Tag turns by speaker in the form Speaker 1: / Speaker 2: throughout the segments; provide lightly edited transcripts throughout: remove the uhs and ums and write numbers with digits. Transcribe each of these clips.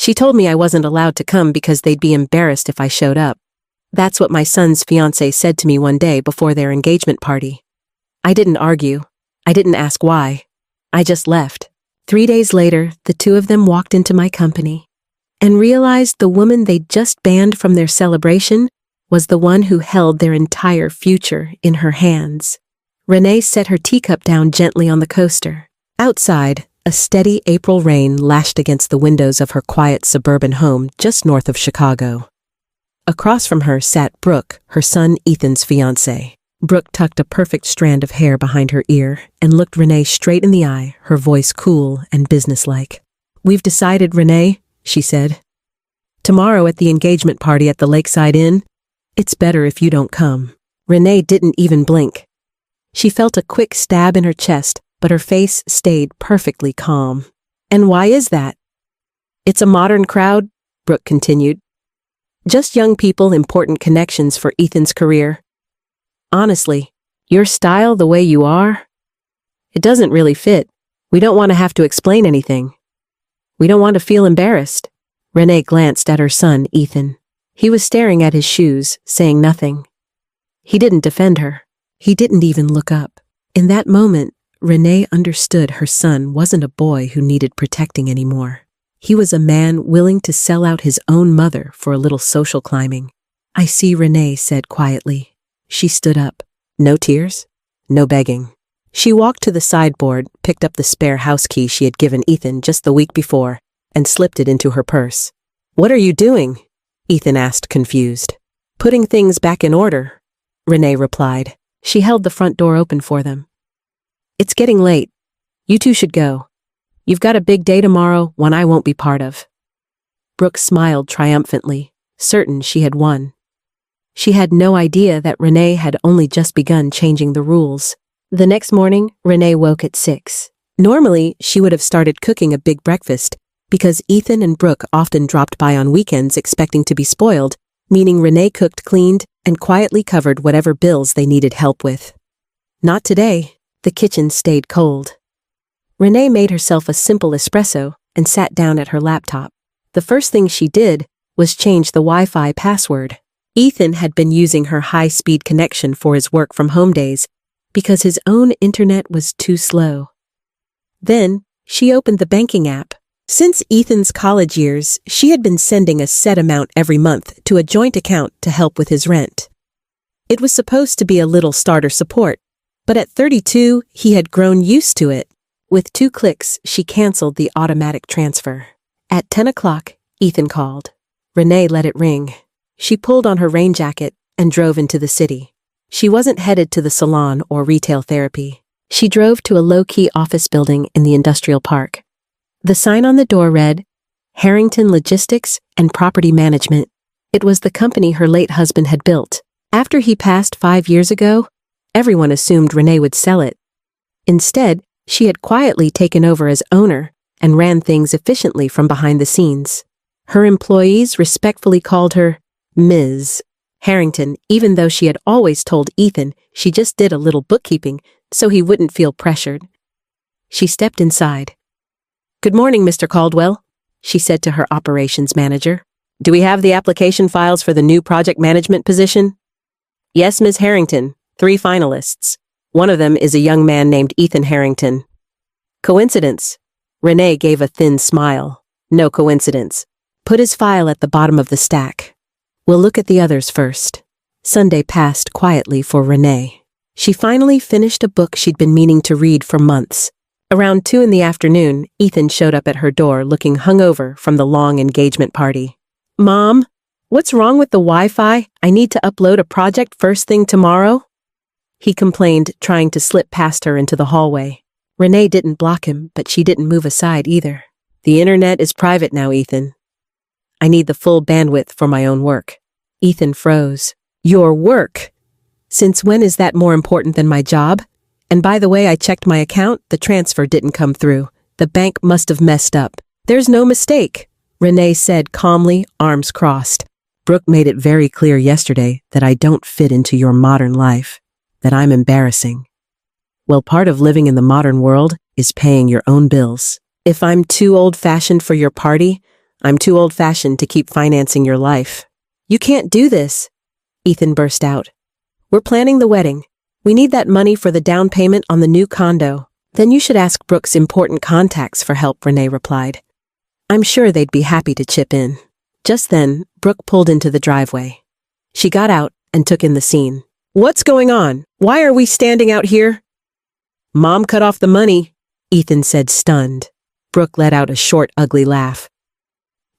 Speaker 1: She told me I wasn't allowed to come because they'd be embarrassed if I showed up. That's what my son's fiancé said to me one day before their engagement party. I didn't argue. I didn't ask why. I just left. 3 days later, the two of them walked into my company and realized the woman they'd just banned from their celebration was the one who held their entire future in her hands. Renee set her teacup down gently on the coaster. Outside, a steady April rain lashed against the windows of her quiet suburban home just north of Chicago. Across from her sat Brooke, her son Ethan's fiancé. Brooke tucked a perfect strand of hair behind her ear and looked Renee straight in the eye, her voice cool and businesslike. "We've decided, Renee," she said. "Tomorrow at the engagement party at the Lakeside Inn, it's better if you don't come." Renee didn't even blink. She felt a quick stab in her chest, but her face stayed perfectly calm. "And why is that?" "It's a modern crowd," Brooke continued. "Just young people, important connections for Ethan's career. Honestly, your style the way you are, it doesn't really fit. We don't want to have to explain anything. We don't want to feel embarrassed." Renee glanced at her son, Ethan. He was staring at his shoes, saying nothing. He didn't defend her. He didn't even look up. In that moment, Renee understood her son wasn't a boy who needed protecting anymore. He was a man willing to sell out his own mother for a little social climbing. "I see," Renee said quietly. She stood up. No tears, no begging. She walked to the sideboard, picked up the spare house key she had given Ethan just the week before, and slipped it into her purse. "What are you doing?" Ethan asked, confused. "Putting things back in order," Renee replied. She held the front door open for them. "It's getting late. You two should go. You've got a big day tomorrow, one I won't be part of." Brooke smiled triumphantly, certain she had won. She had no idea that Renee had only just begun changing the rules. The next morning, Renee woke at 6. Normally, she would have started cooking a big breakfast, because Ethan and Brooke often dropped by on weekends expecting to be spoiled, meaning Renee cooked, cleaned, and quietly covered whatever bills they needed help with. Not today. The kitchen stayed cold. Renee made herself a simple espresso and sat down at her laptop. The first thing she did was change the Wi-Fi password. Ethan had been using her high-speed connection for his work-from-home days because his own internet was too slow. Then, she opened the banking app. Since Ethan's college years, she had been sending a set amount every month to a joint account to help with his rent. It was supposed to be a little starter support, but at 32, he had grown used to it. With 2 clicks, she canceled the automatic transfer. At 10 o'clock, Ethan called. Renee let it ring. She pulled on her rain jacket and drove into the city. She wasn't headed to the salon or retail therapy. She drove to a low-key office building in the industrial park. The sign on the door read, Harrington Logistics and Property Management. It was the company her late husband had built. After he passed 5 years ago, everyone assumed Renee would sell it. Instead, she had quietly taken over as owner and ran things efficiently from behind the scenes. Her employees respectfully called her Ms. Harrington, even though she had always told Ethan she just did a little bookkeeping so he wouldn't feel pressured. She stepped inside. "Good morning, Mr. Caldwell," she said to her operations manager. "Do we have the application files for the new project management position?" "Yes, Ms. Harrington. 3 finalists. One of them is a young man named Ethan Harrington." "Coincidence?" Renee gave a thin smile. "No coincidence. Put his file at the bottom of the stack. We'll look at the others first." Sunday passed quietly for Renee. She finally finished a book she'd been meaning to read for months. Around 2 in the afternoon, Ethan showed up at her door looking hungover from the long engagement party. "Mom, what's wrong with the Wi-Fi? I need to upload a project first thing tomorrow," he complained, trying to slip past her into the hallway. Renee didn't block him, but she didn't move aside either. "The internet is private now, Ethan. I need the full bandwidth for my own work." Ethan froze. "Your work? Since when is that more important than my job? And by the way, I checked my account, the transfer didn't come through. The bank must have messed up." "There's no mistake," Renee said calmly, arms crossed. "Brooke made it very clear yesterday that I don't fit into your modern life, that I'm embarrassing. Well, part of living in the modern world is paying your own bills. If I'm too old-fashioned for your party, I'm too old-fashioned to keep financing your life. You can't do this, Ethan burst out. We're planning the wedding. We need that money for the down payment on the new condo. Then you should ask Brooke's important contacts for help, Renee replied. I'm sure they'd be happy to chip in. Just then, Brooke pulled into the driveway. She got out and took in the scene. What's going on? Why are we standing out here? Mom cut off the money, Ethan said, stunned. Brooke let out a short, ugly laugh.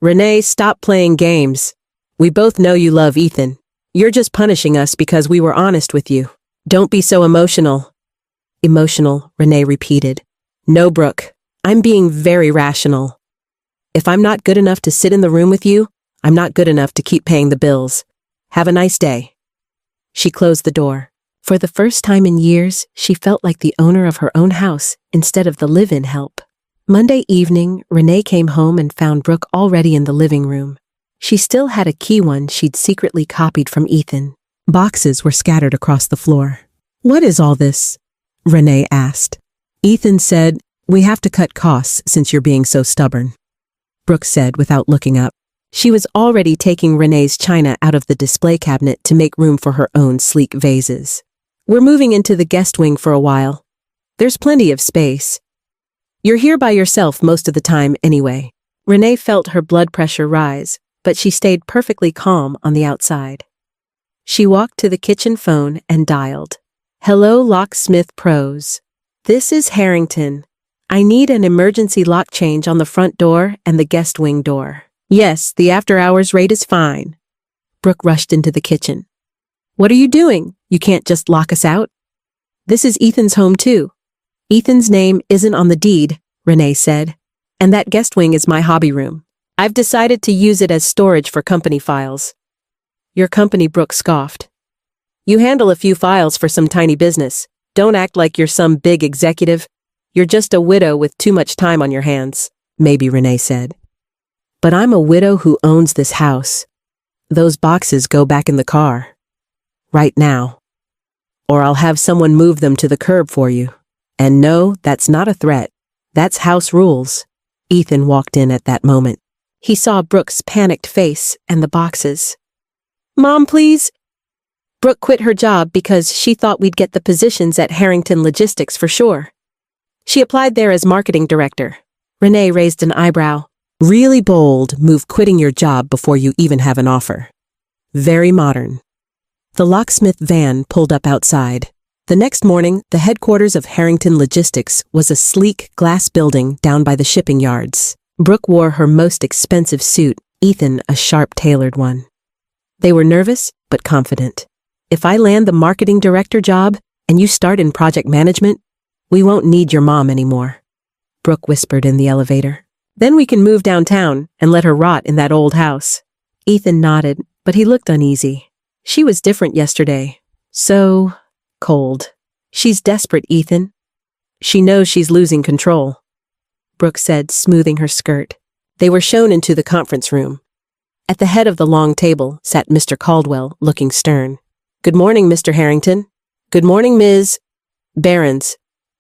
Speaker 1: Renee, stop playing games. We both know you love Ethan. You're just punishing us because we were honest with you. Don't be so emotional. Emotional, Renee repeated. No, Brooke. I'm being very rational. If I'm not good enough to sit in the room with you, I'm not good enough to keep paying the bills. Have a nice day. She closed the door. For the first time in years, she felt like the owner of her own house instead of the live-in help. Monday evening, Renee came home and found Brooke already in the living room. She still had a key one she'd secretly copied from Ethan. Boxes were scattered across the floor. What is all this? Renee asked. Ethan said, we have to cut costs since you're being so stubborn. Brooke said without looking up. She was already taking Renee's china out of the display cabinet to make room for her own sleek vases. We're moving into the guest wing for a while. There's plenty of space. You're here by yourself most of the time anyway. Renee felt her blood pressure rise, but she stayed perfectly calm on the outside. She walked to the kitchen phone and dialed. Hello, Locksmith Pros. This is Harrington. I need an emergency lock change on the front door and the guest wing door. Yes, the after-hours rate is fine. Brooke rushed into the kitchen. What are you doing? You can't just lock us out? This is Ethan's home too. Ethan's name isn't on the deed, Renee said. And that guest wing is my hobby room. I've decided to use it as storage for company files. Your company, Brooke scoffed. You handle a few files for some tiny business. Don't act like you're some big executive. You're just a widow with too much time on your hands, maybe Renee said. But I'm a widow who owns this house. Those boxes go back in the car. Right now. Or I'll have someone move them to the curb for you. And no, that's not a threat. That's house rules. Ethan walked in at that moment. He saw Brooke's panicked face and the boxes. Mom, please. Brooke quit her job because she thought we'd get the positions at Harrington Logistics for sure. She applied there as marketing director. Renee raised an eyebrow. Really bold move, quitting your job before you even have an offer. Very modern. The locksmith van pulled up outside. The next morning, the headquarters of Harrington Logistics was a sleek glass building down by the shipping yards. Brooke wore her most expensive suit, Ethan a sharp tailored one. They were nervous, but confident. If I land the marketing director job and you start in project management, we won't need your mom anymore, Brooke whispered in the elevator. Then we can move downtown and let her rot in that old house. Ethan nodded, but he looked uneasy. She was different yesterday. So cold. She's desperate, Ethan. She knows she's losing control, Brooke said, smoothing her skirt. They were shown into the conference room. At the head of the long table sat Mr. Caldwell, looking stern. Good morning, Mr. Harrington. Good morning, Ms. Barons,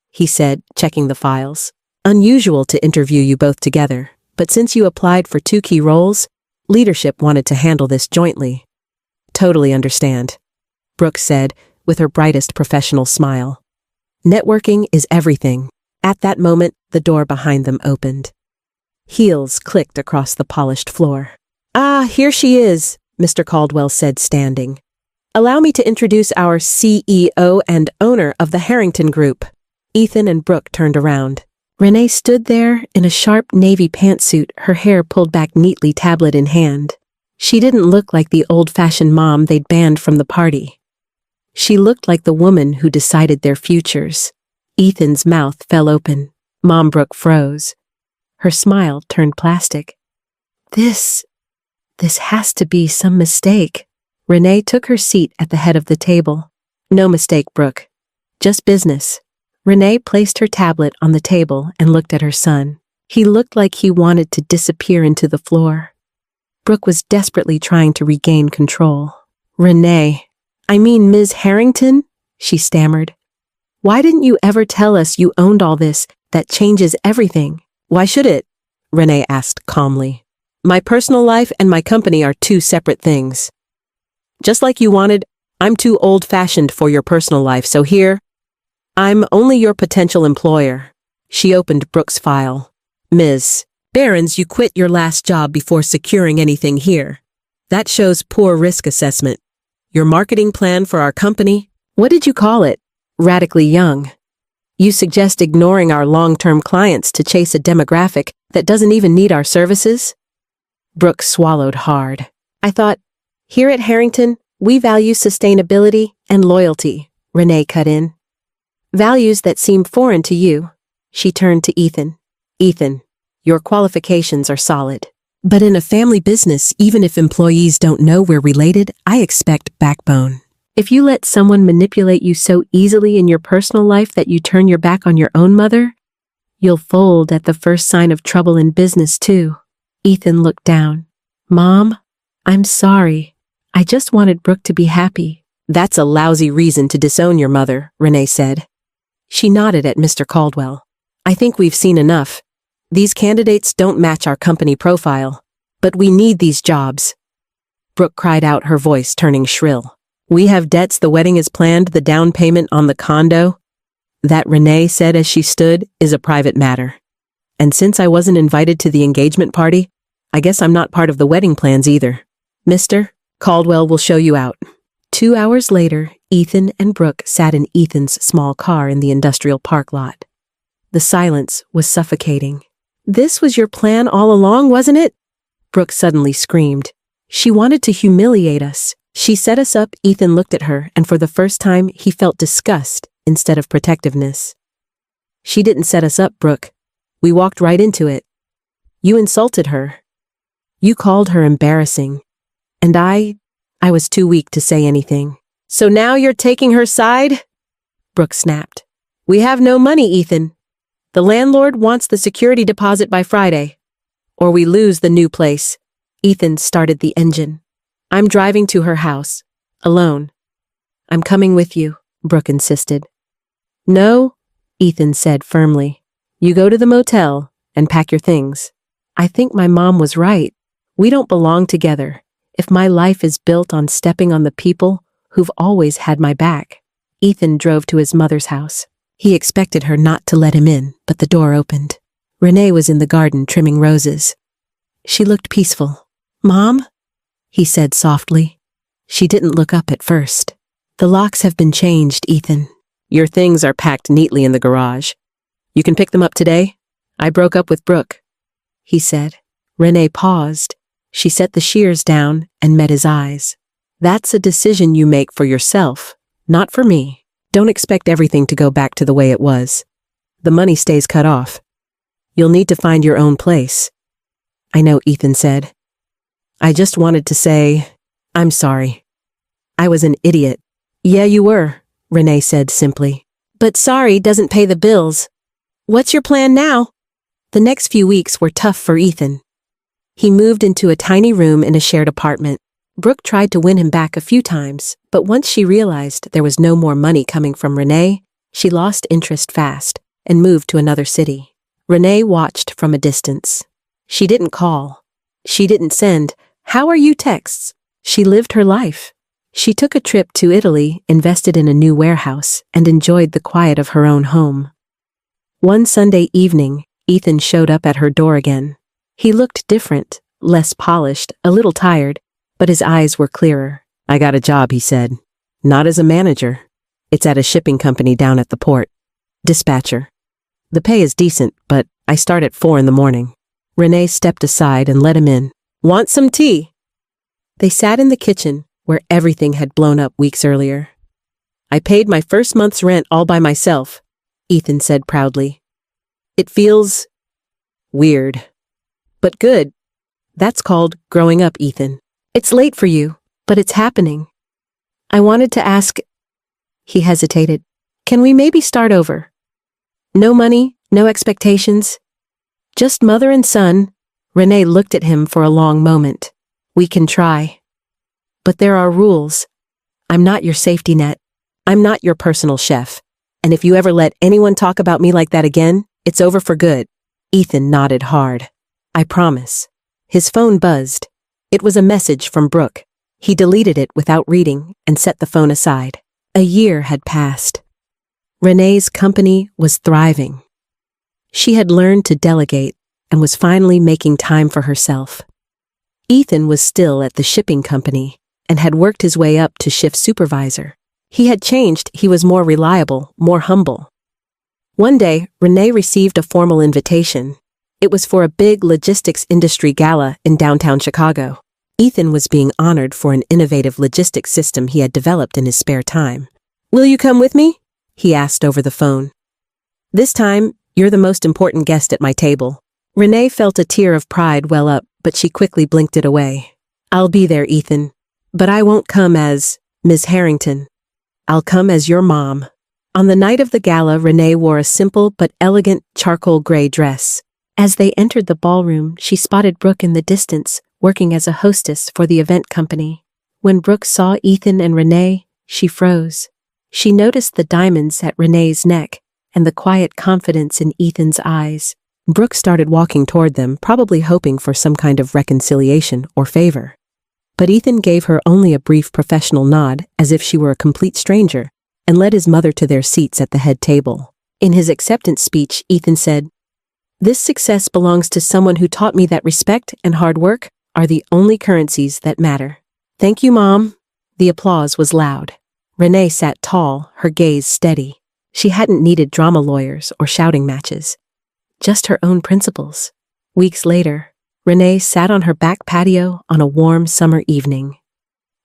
Speaker 1: he said, checking the files. Unusual to interview you both together, but since you applied for 2 key roles, leadership wanted to handle this jointly. Totally understand, Brooke said, with her brightest professional smile. Networking is everything. At that moment, the door behind them opened. Heels clicked across the polished floor. Ah, here she is, Mr. Caldwell said, standing. Allow me to introduce our CEO and owner of the Harrington Group. Ethan and Brooke turned around. Renee stood there in a sharp navy pantsuit, her hair pulled back neatly, tablet in hand. She didn't look like the old-fashioned mom they'd banned from the party. She looked like the woman who decided their futures. Ethan's mouth fell open. Mom Brooke froze. Her smile turned plastic. This has to be some mistake. Renee took her seat at the head of the table. No mistake, Brooke. Just business. Renee placed her tablet on the table and looked at her son. He looked like he wanted to disappear into the floor. Brooke was desperately trying to regain control. Renee, I mean Ms. Harrington, she stammered. Why didn't you ever tell us you owned all this? That changes everything. Why should it? Renee asked calmly. My personal life and my company are two separate things. Just like you wanted, I'm too old-fashioned for your personal life, so here, I'm only your potential employer. She opened Brooke's file. Ms. Behrens, you quit your last job before securing anything here. That shows poor risk assessment. Your marketing plan for our company, what did you call it? Radically young. You suggest ignoring our long-term clients to chase a demographic that doesn't even need our services? Brooke swallowed hard. I thought, here at Harrington, we value sustainability and loyalty, Renee cut in. Values that seem foreign to you. She turned to Ethan. Ethan, your qualifications are solid. But in a family business, even if employees don't know we're related, I expect backbone. If you let someone manipulate you so easily in your personal life that you turn your back on your own mother, you'll fold at the first sign of trouble in business too. Ethan looked down. Mom, I'm sorry. I just wanted Brooke to be happy. That's a lousy reason to disown your mother, Renee said. She nodded at Mr. Caldwell. I think we've seen enough. These candidates don't match our company profile, but we need these jobs. Brooke cried out, her voice turning shrill. We have debts, the wedding is planned, the down payment on the condo. That, Renee said as she stood, is a private matter. And since I wasn't invited to the engagement party, I guess I'm not part of the wedding plans either. Mr. Caldwell will show you out. 2 hours later, Ethan and Brooke sat in Ethan's small car in the industrial park lot. The silence was suffocating. This was your plan all along, wasn't it? Brooke suddenly screamed. She wanted to humiliate us. She set us up. Ethan looked at her, and for the first time, he felt disgust instead of protectiveness. She didn't set us up, Brooke. We walked right into it. You insulted her. You called her embarrassing. And I was too weak to say anything. So now you're taking her side? Brooke snapped. We have no money, Ethan. The landlord wants the security deposit by Friday, or we lose the new place. Ethan started the engine. I'm driving to her house, alone. I'm coming with you, Brooke insisted. No, Ethan said firmly. You go to the motel and pack your things. I think my mom was right. We don't belong together if my life is built on stepping on the people who've always had my back. Ethan drove to his mother's house. He expected her not to let him in, but the door opened. Renee was in the garden trimming roses. She looked peaceful. Mom? He said softly. She didn't look up at first. The locks have been changed, Ethan. Your things are packed neatly in the garage. You can pick them up today? I broke up with Brooke, he said. Renee paused. She set the shears down and met his eyes. That's a decision you make for yourself, not for me. Don't expect everything to go back to the way it was. The money stays cut off. You'll need to find your own place. I know, Ethan said. I just wanted to say, I'm sorry. I was an idiot. Yeah, you were, Renee said simply. But sorry doesn't pay the bills. What's your plan now? The next few weeks were tough for Ethan. He moved into a tiny room in a shared apartment. Brooke tried to win him back a few times, but once she realized there was no more money coming from Renee, she lost interest fast and moved to another city. Renee watched from a distance. She didn't call. She didn't send, "How are you?" texts. She lived her life. She took a trip to Italy, invested in a new warehouse, and enjoyed the quiet of her own home. One Sunday evening, Ethan showed up at her door again. He looked different, less polished, a little tired, but his eyes were clearer. I got a job, he said. Not as a manager. It's at a shipping company down at the port. Dispatcher. The pay is decent, but I start at 4 in the morning. Renee stepped aside and let him in. Want some tea? They sat in the kitchen, where everything had blown up weeks earlier. I paid my first month's rent all by myself, Ethan said proudly. It feels weird, but good. That's called growing up, Ethan. It's late for you, but it's happening. I wanted to ask, he hesitated, can we maybe start over? No money, no expectations, just mother and son. Renee looked at him for a long moment. We can try. But there are rules. I'm not your safety net. I'm not your personal chef. And if you ever let anyone talk about me like that again, it's over for good. Ethan nodded hard. I promise. His phone buzzed. It was a message from Brooke. He deleted it without reading and set the phone aside. A year had passed. Renee's company was thriving. She had learned to delegate and was finally making time for herself. Ethan was still at the shipping company and had worked his way up to shift supervisor. He had changed, he was more reliable, more humble. One day, Renee received a formal invitation. It was for a big logistics industry gala in downtown Chicago. Ethan was being honored for an innovative logistics system he had developed in his spare time. "Will you come with me?" he asked over the phone. "This time, you're the most important guest at my table." Renee felt a tear of pride well up, but she quickly blinked it away. "I'll be there, Ethan. But I won't come as Ms. Harrington. I'll come as your mom." On the night of the gala, Renee wore a simple but elegant charcoal gray dress. As they entered the ballroom, she spotted Brooke in the distance, working as a hostess for the event company. When Brooke saw Ethan and Renee, she froze. She noticed the diamonds at Renee's neck and the quiet confidence in Ethan's eyes. Brooke started walking toward them, probably hoping for some kind of reconciliation or favor. But Ethan gave her only a brief professional nod, as if she were a complete stranger, and led his mother to their seats at the head table. In his acceptance speech, Ethan said, "This success belongs to someone who taught me that respect and hard work are the only currencies that matter." "Thank you, Mom." The applause was loud. Renee sat tall, her gaze steady. She hadn't needed drama lawyers or shouting matches. Just her own principles. Weeks later, Renee sat on her back patio on a warm summer evening.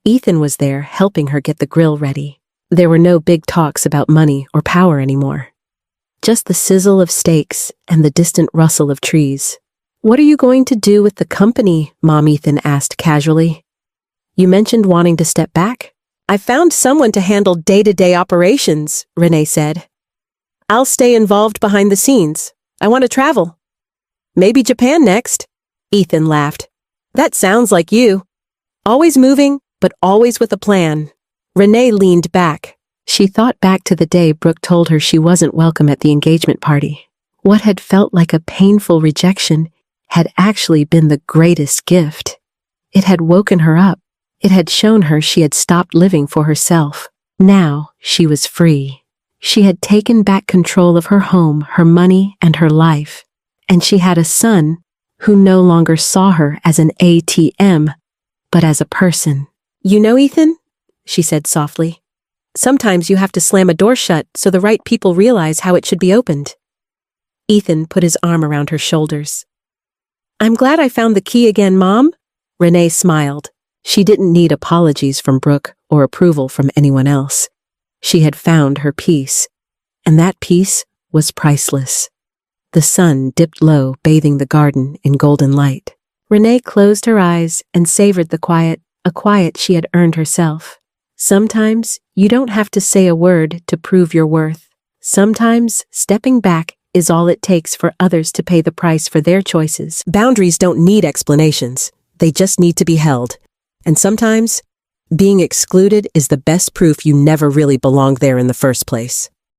Speaker 1: Ethan was there helping her get the grill ready. There were no big talks about money or power anymore. Just the sizzle of steaks and the distant rustle of trees. "What are you going to do with the company?" Mom, Ethan asked casually. "You mentioned wanting to step back." "I found someone to handle day-to-day operations," Renee said. "I'll stay involved behind the scenes. I want to travel. Maybe Japan next." Ethan laughed. "That sounds like you. Always moving, but always with a plan." Renee leaned back. She thought back to the day Brooke told her she wasn't welcome at the engagement party. What had felt like a painful rejection had actually been the greatest gift. It had woken her up. It had shown her she had stopped living for herself. Now she was free. She had taken back control of her home, her money, and her life. And she had a son who no longer saw her as an ATM, but as a person. "You know, Ethan," she said softly, "sometimes you have to slam a door shut so the right people realize how it should be opened." Ethan put his arm around her shoulders. "I'm glad I found the key again, Mom." Renee smiled. She didn't need apologies from Brooke or approval from anyone else. She had found her peace, and that peace was priceless. The sun dipped low, bathing the garden in golden light. Renee closed her eyes and savored the quiet, a quiet she had earned herself. Sometimes you don't have to say a word to prove your worth. Sometimes stepping back is all it takes for others to pay the price for their choices. Boundaries don't need explanations. They just need to be held. And sometimes, being excluded is the best proof you never really belonged there in the first place.